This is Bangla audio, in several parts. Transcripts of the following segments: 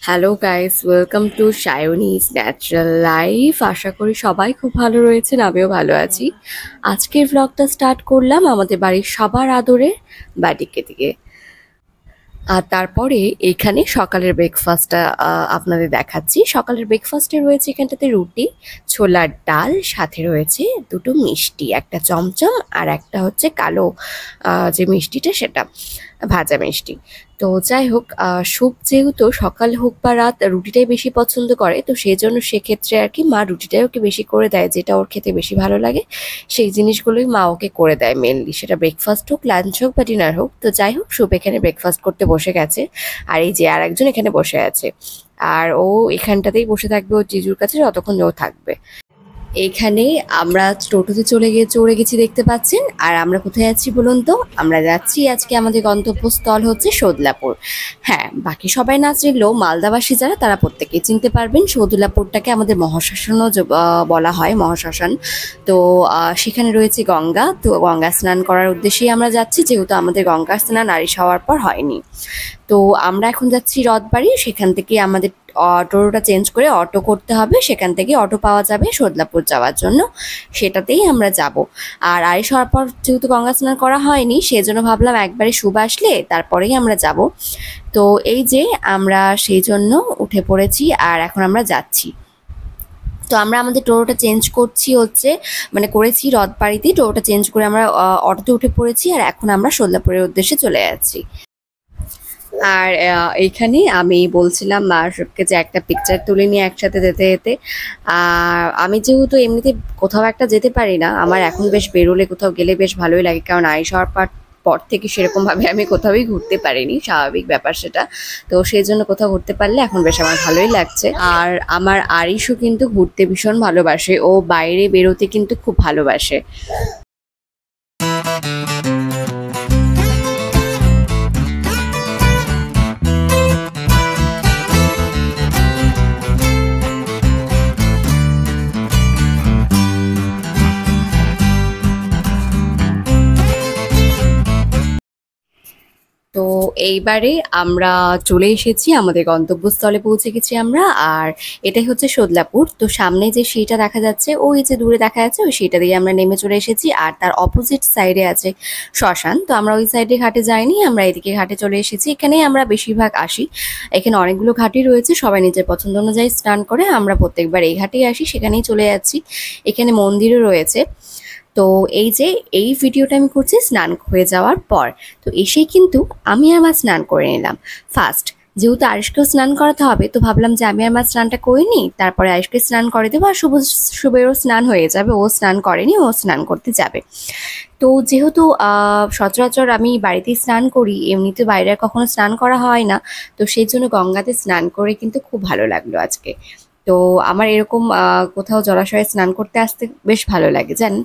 হ্যালো গাইস, ওয়েলকাম টু সায়নিজ ন্যাচারাল লাইফ। আশা করি সবাই খুব ভালো রয়েছেন, আমিও ভালো আছি। আজকের ব্লগটা স্টার্ট করলাম আমাদের বাড়ির সবার আদরে বাড়িকে দিয়ে। আর তারপরে এখানে সকালের ব্রেকফাস্টটা আপনাদের দেখাচ্ছি। সকালের ব্রেকফাস্টে রয়েছে এখানটাতে রুটি, ছোলার ডাল, সাথে রয়েছে দুটো মিষ্টি, একটা চমচম আর একটা হচ্ছে কালো যে মিষ্টিটা সেটা ভাজা মিষ্টি। তো যাই হোক, স্যুপ যেহেতু সকাল হোক বা রাত রুটিটাই বেশি পছন্দ করে, তো সেই জন্য সেক্ষেত্রে আর কি মা রুটিটাই ওকে বেশি করে দেয়, যেটা ওর খেতে বেশি ভালো লাগে সেই জিনিসগুলোই মা ওকে করে দেয় মেনলি, সেটা ব্রেকফাস্ট হোক, লাঞ্চ হোক বা ডিনার হোক। তো যাই হোক, স্যুপ এখানে ব্রেকফাস্ট করতে বসে গেছে। আর এই যে আর একজন এখানে বসে আছে, আর ও এখানটাতেই বসে থাকবে ওর জিজুর কাছে যতক্ষণ ও থাকবে। এইখানে আমরা টোটোতে চড়ে গেছি দেখতে পাচ্ছেন। আর আমরা কোথায় যাচ্ছি বলুন তো? আমরা যাচ্ছি, আজকে আমাদের গন্তব্যস্থল হচ্ছে শোদলাপুর। হ্যাঁ, বাকি সবাই না চিনলেও মালদাবাসী যারা তারা প্রত্যেকেই চিনতে পারবেন। শোদলাপুরটাকে আমাদের মহাশ্মশানও বলা হয়, মহাশ্মশান। তো সেখানে রয়েছে গঙ্গা, তো গঙ্গা স্নান করার উদ্দেশ্যেই আমরা যাচ্ছি, যেহেতু আমাদের গঙ্গা স্নান আরিশ হওয়ার পর হয়নি। তো আমরা এখন যাচ্ছি রথবাড়ি, সেখান থেকে আমাদের টোটোটা চেঞ্জ করে অটো করতে হবে, সেখান থেকে অটো পাওয়া যাবে শোদলাপুর যাওয়ার জন্য, সেটাতেই আমরা যাব। আর আরিশ হওয়ার পর যেহেতু গঙ্গা স্নান করা হয়নি, সেজন্য ভাবলাম একবারে শুভ আসলে তারপরেই আমরা যাব। তো এই যে আমরা সেই জন্য উঠে পড়েছি আর এখন আমরা যাচ্ছি। তো আমরা আমাদের টোটোটা চেঞ্জ করছি হচ্ছে, মানে করেছি রথবাড়িতেই, টোটোটা চেঞ্জ করে আমরা অটোতে উঠে পড়েছি আর এখন আমরা শোদলাপুরের উদ্দেশ্যে চলে যাচ্ছি। আর এইখানে আমি বলছিলাম মাসুককে যে একটা পিকচার তুলে নিয়ে একসাথে যেতে যেতে। আর আমি যেহেতু এমনিতে কোথাও একটা যেতে পারি না, আমার এখন বেশ বেরোলে কোথাও গেলে বেশ ভালোই লাগে, কারণ আইস হওয়ার পর থেকে সেরকমভাবে আমি কোথাওই ঘুরতে পারিনি, স্বাভাবিক ব্যাপার সেটা। তো সেই জন্য কোথাও ঘুরতে পারলে এখন বেশ আমার ভালোই লাগছে। আর আমার আরিশও কিন্তু ঘুরতে ভীষণ ভালোবাসে, ও বাইরে বেরোতে কিন্তু খুব ভালোবাসে। তো এইবারে আমরা চলে এসেছি, আমাদের গন্তব্যস্থলে পৌঁছে গেছি আমরা। আর এটাই হচ্ছে শোদলাপুর। তো সামনে যে সিঁড়িটা দেখা যাচ্ছে, ওই যে দূরে দেখা যাচ্ছে, ওই সিঁড়িটা দিয়ে আমরা নেমে চলে এসেছি। আর তার অপোজিট সাইডে আছে শ্মশান। তো আমরা ওই সাইডে ঘাটে যাইনি, আমরা এদিকে ঘাটে চলে এসেছি। এখানেই আমরা বেশিরভাগ আসি। এখানে অনেকগুলো ঘাটই রয়েছে, সবাই নিজের পছন্দ অনুযায়ী স্নান করে। আমরা প্রত্যেকবার এই ঘাটেই আসি, সেখানেই চলে যাচ্ছি। এখানে মন্দিরও রয়েছে। তো এই যে এই ভিডিওটা আমি করছি স্নান হয়ে যাওয়ার পর। তো এসেই কিন্তু আমি আমার স্নান করে নিলাম ফার্স্ট। যেহেতু আরিশকেও স্নান করাতে হবে, তো ভাবলাম যে আমি আমার স্নানটা করে নিই, তারপরে আরিশকে স্নান করে দেবো। আর শুভেরও স্নান হয়ে যাবে, ও স্নান করেনি, ও স্নান করতে যাবে। তো যেহেতু সচরাচর আমি বাড়িতেই স্নান করি, এমনিতে বাইরে আর কখনো স্নান করা হয় না, তো সেই জন্য গঙ্গাতে স্নান করে কিন্তু খুব ভালো লাগলো আজকে। তো আমার এরকম কোথাও জলাশয়ে স্নান করতে আসতে বেশ ভালো লাগে জানেন।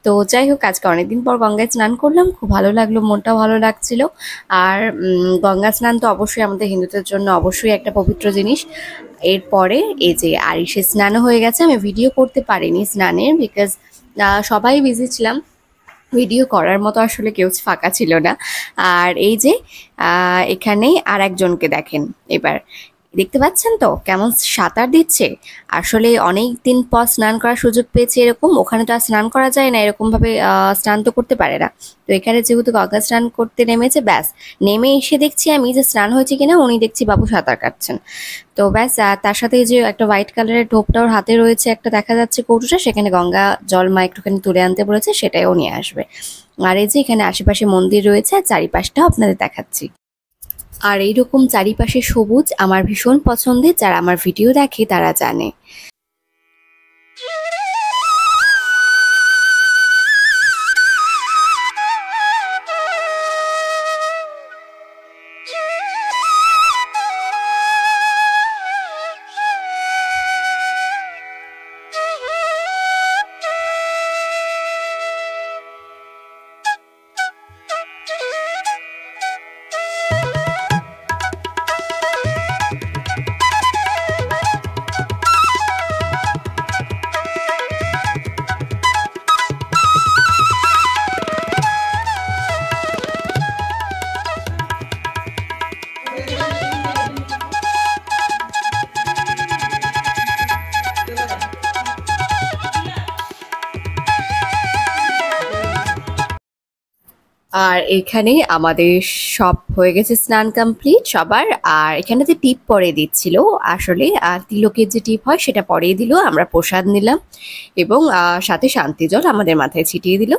তো যাই হোক, আজকে অনেকদিন পর গঙ্গায় স্নান করলাম, খুব ভালো লাগলো, মনটাও ভালো লাগছিল। আর গঙ্গা স্নান তো অবশ্যই আমাদের হিন্দুদের জন্য অবশ্যই একটা পবিত্র জিনিস। এরপরে এই যে আরিশে স্নানও হয়ে গেছে। আমি ভিডিও করতে পারিনি স্নানের, বিকজ সবাই বিজি ছিলাম, ভিডিও করার মতো আসলে কেউ ফাঁকা ছিল না। আর এই যে এখানে আর একজনকে দেখেন, এবার দেখতে পাচ্ছেন তো কেমন সাঁতার দিচ্ছে। আসলে অনেক দিন পর স্নান করার সুযোগ পেয়েছে এরকম, ওখানে তো আর স্নান করা যায় না এরকম ভাবে, স্নান তো করতে পারে না। তো এখানে যেহেতু গঙ্গা স্নান করতে নেমেছে, ব্যাস নেমে এসে দেখছি আমি যে স্নান হয়েছে কিনা, উনি দেখছি বাবু সাঁতার কাটছেন। তো ব্যাস, তার সাথে যে একটা হোয়াইট কালারের টোপটা ওর হাতে রয়েছে, একটা দেখা যাচ্ছে কৌটোটা, সেখানে গঙ্গা জল মা একটুখানি তুলে আনতে বলেছে, সেটাইও নিয়ে আসবে। আর এই যে এখানে আশেপাশে মন্দির রয়েছে, আর চারিপাশটাও আপনাদের দেখাচ্ছি। আর এইরকম চারিপাশে সবুজ আমার ভীষণ পছন্দের, যারা আমার ভিডিও দেখে তারা জানে। আর এখানে আমাদের সব হয়ে গেছে, স্নান কমপ্লিট সবার। আর এখানে যে টিপ পরে দিচ্ছিল, আসলে তিলকের যে টিপ হয় সেটা পরেই দিল। আমরা প্রসাদ নিলাম এবং সাথে শান্তি জল আমাদের মাথায় ছিটিয়ে দিল।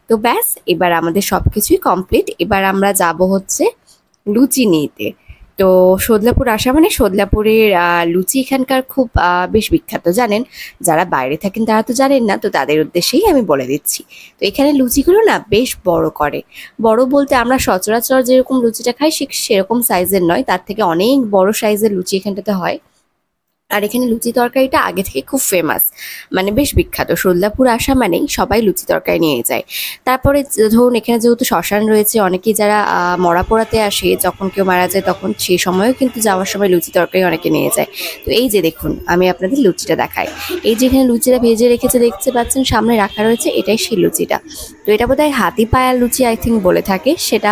তো ব্যাস, এবার আমাদের সব কিছুই কমপ্লিট। এবার আমরা যাব হচ্ছে লুচি নিতে। তো সদলাপুর আসা মানে সদলাপুরের লুচি এখানকার খুব বেশ বিখ্যাত, জানেন। যারা বাইরে থাকেন তারা তো জানেন না, তো তাদের উদ্দেশ্যেই আমি বলে দিচ্ছি। তো এখানে লুচিগুলো না বেশ বড় করে। বড় বলতে আমরা সচরাচর যেরকম লুচিটা খাই সেরকম সাইজের নয়, তার থেকে অনেক বড় সাইজের লুচি এখানটাতে হয়। আর এখানে লুচি তরকারিটা আগে থেকে খুব ফেমাস, মানে বেশ বিখ্যাত। সদলাপুর আসা মানেই সবাই লুচি তরকারি নিয়ে যায়। তারপরে ধরুন এখানে যেহেতু শ্মশান রয়েছে, অনেকেই যারা মরা পোড়াতে আসে, যখন কেউ মারা যায় তখন সেই সময়ও কিন্তু যাওয়ার সময় লুচি তরকারি অনেকে নিয়ে যায়। তো এই যে দেখুন, আমি আপনাদের লুচিটা দেখাই। এই যে এখানে লুচিটা ভেজে রেখেছে দেখতে পাচ্ছেন, সামনে রাখা রয়েছে, এটাই সেই লুচিটা। তো এটা বোধহয় হাতি পায়ার লুচি আই থিঙ্ক বলে থাকে, সেটা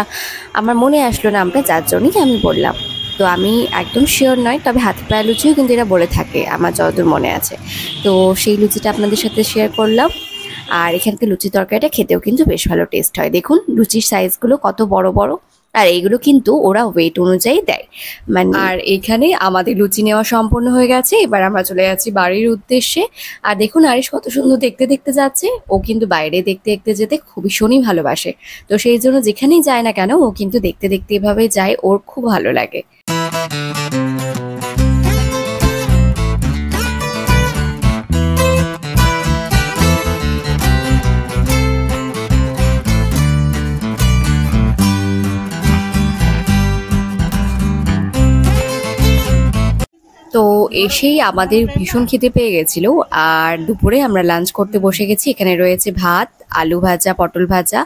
আমার মনে আসলো না, আমরা যার জন্যই আমি বললাম। তো আমি একদম শিওর নয়, তবে হাতি পায়া লুচিও কিন্তু এরা বলে থাকে আমার যতদূর মনে আছে। তো সেই লুচিটা আপনাদের সাথে শেয়ার করলাম। আর এখানকার লুচি তরকারিটা খেতেও কিন্তু বেশ ভালো টেস্ট হয়। দেখুন লুচির সাইজগুলো কত বড় বড়, আর এইগুলো কিন্তু ওরা ওয়েট অনুযায়ী দেয় মানে। আর এখানে আমাদের লুচি নেওয়া সম্পূর্ণ হয়ে গেছে, এবার আমরা চলে যাচ্ছি বাড়ির উদ্দেশ্যে। আর দেখুন আরিশ কত সুন্দর দেখতে দেখতে যাচ্ছে। ও কিন্তু বাইরে দেখতে দেখতে যেতে খুব ভীষণই ভালোবাসে। তো সেই জন্য যেখানেই যায় না কেন ও কিন্তু দেখতে দেখতে এভাবে যায়, ওর খুব ভালো লাগে। তো এসেই আমাদের ভীষণ খিদে পেয়ে গেছিল। আর দুপুরে আমরা লাঞ্চ করতে বসে গেছি। এখানে রয়েছে ভাত, আলু ভাজা, পটল ভাজা,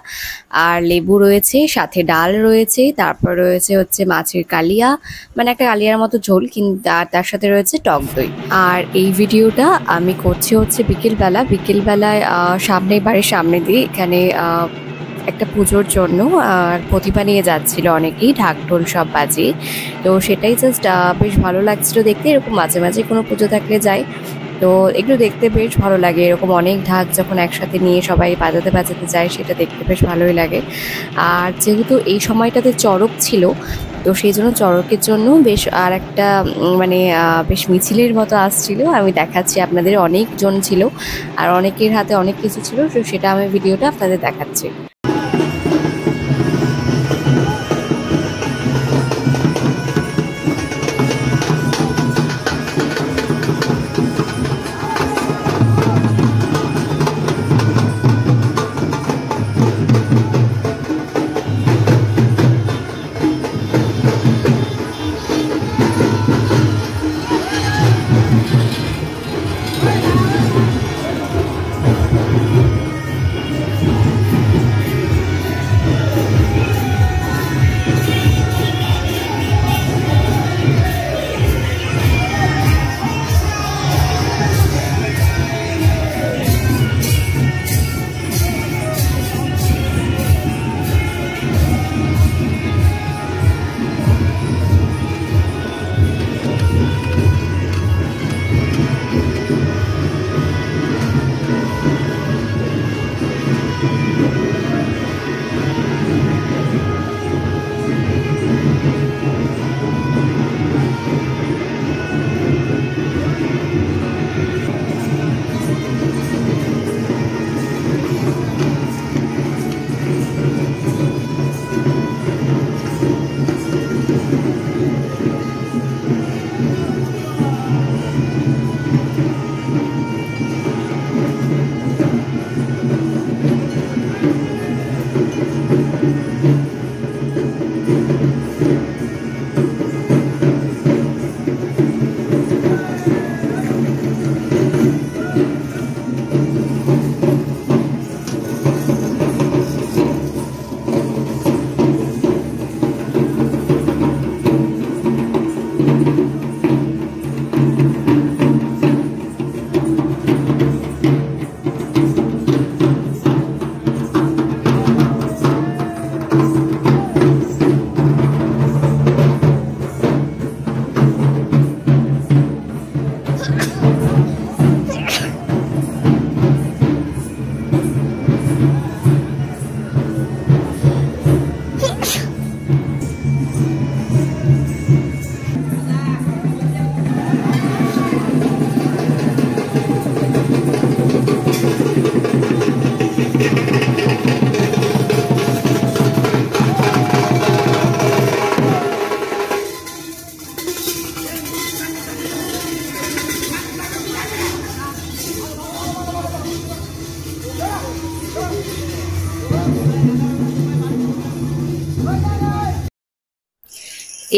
আর লেবু রয়েছে, সাথে ডাল রয়েছে, তারপর রয়েছে হচ্ছে মাছের কালিয়া, মানে একটা কালিয়ার মতো ঝোল, কিন্তু তার সাথে রয়েছে টক দই। আর এই ভিডিওটা আমি করছি হচ্ছে বিকেলবেলায় সামনে, বাড়ির সামনে দিয়ে এখানে একটা পুজোর জন্য আর প্রতিমা নিয়ে যাচ্ছিল অনেকেই, ঢাকঢোল সব বাজিয়ে। তো সেটাই জাস্ট বেশ ভালো লাগছিল দেখতে। এরকম মাঝে মাঝে কোনো পুজো থাকলে যাই, তো এগুলো দেখতে বেশ ভালো লাগে। এরকম অনেক ঢাক যখন একসাথে নিয়ে সবাই বাজাতে বাজাতে যায়, সেটা দেখতে বেশ ভালোই লাগে। আর যেহেতু এই সময়টাতে চড়ক ছিল, তো সেই জন্য চড়কের জন্য বেশ আর একটা মানে বেশ মিছিলের মতো আসছিল। আমি দেখাচ্ছি আপনাদের, অনেকজন ছিল আর অনেকের হাতে অনেক কিছু ছিল, তো সেটা আমি ভিডিওটা আপনাদের দেখাচ্ছি।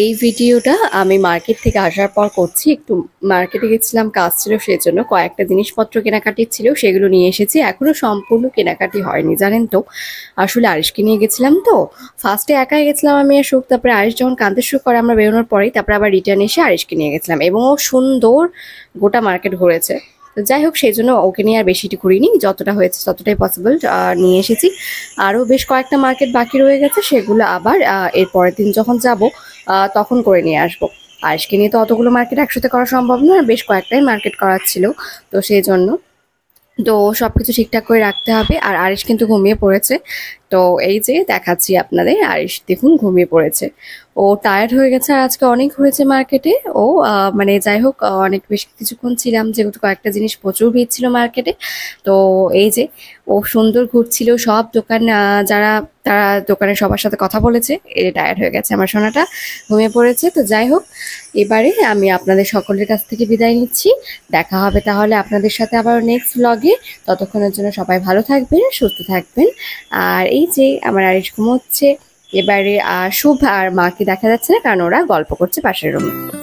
এই ভিডিওটা আমি মার্কেট থেকে আসার পর করছি। একটু মার্কেটে গেছিলাম, কাজ ছিল, সেজন্য কয়েকটা জিনিসপত্র কেনাকাটি ছিল, সেগুলো নিয়ে এসেছি। এখনো সম্পূর্ণ কেনাকাটি হয়নি, জানেন তো। আসলে আরিশকে নিয়ে গেছিলাম তো, ফার্স্টে একাই গেছিলাম আমি আর সুখ, তারপরে আরিশ যখন কাঁদতে শুরু করে আমরা বেরোনোর পরেই তারপরে আবার রিটার্ন এসে আরিশকে নিয়ে গেছিলাম, এবং ও সুন্দর গোটা মার্কেট ঘুরেছে। তো যাই হোক, সেই জন্য ওকে নিয়ে আর বেশিটি ঘুরিনি, যতটা হয়েছে ততটাই পসিবল নিয়ে এসেছি। আরও বেশ কয়েকটা মার্কেট বাকি রয়ে গেছে, সেগুলো আবার এর পরের দিন যখন যাব তখন করে নিয়ে আসবো। আয়েশকে নিয়ে তো অতগুলো মার্কেট একসাথে করা সম্ভব নয়, বেশ কয়েকটাই মার্কেট করার ছিল, তো সেই জন্য তো সবকিছু ঠিকঠাক করে রাখতে হবে। আর আরিশ কিন্তু ঘুমিয়ে পড়েছে। তো এই যে দেখাচ্ছি আপনাদের, আরিশ দেখুন ঘুমিয়ে পড়েছে। ও টায়ার্ড হয়ে গেছে আর আজকে অনেক ঘুরেছে মার্কেটে ও। মানে যাই হোক, অনেক বেশ কিছুক্ষণ ছিলাম, যেহেতু কয়েকটা জিনিস প্রচুর ভিড় ছিল মার্কেটে। তো এই যে ও সুন্দর ঘুরছিল, সব দোকান যারা তারা দোকানের সবার সাথে কথা বলেছে। এ টায়ার্ড হয়ে গেছে আমার সোনাটা, ঘুমিয়ে পড়েছে। তো যাই হোক, এবারে আমি আপনাদের সকলের কাছ থেকে বিদায় নিচ্ছি। দেখা হবে তাহলে আপনাদের সাথে আবার নেক্সট ব্লগে। ততক্ষণের জন্য সবাই ভালো থাকবেন, সুস্থ থাকবেন। আর এই যে আমার আরিশ ঘুমোচ্ছে এবারে, শুভ আর মাকে দেখা যাচ্ছে না, কারণ ওরা গল্প করছে পাশের রুমে।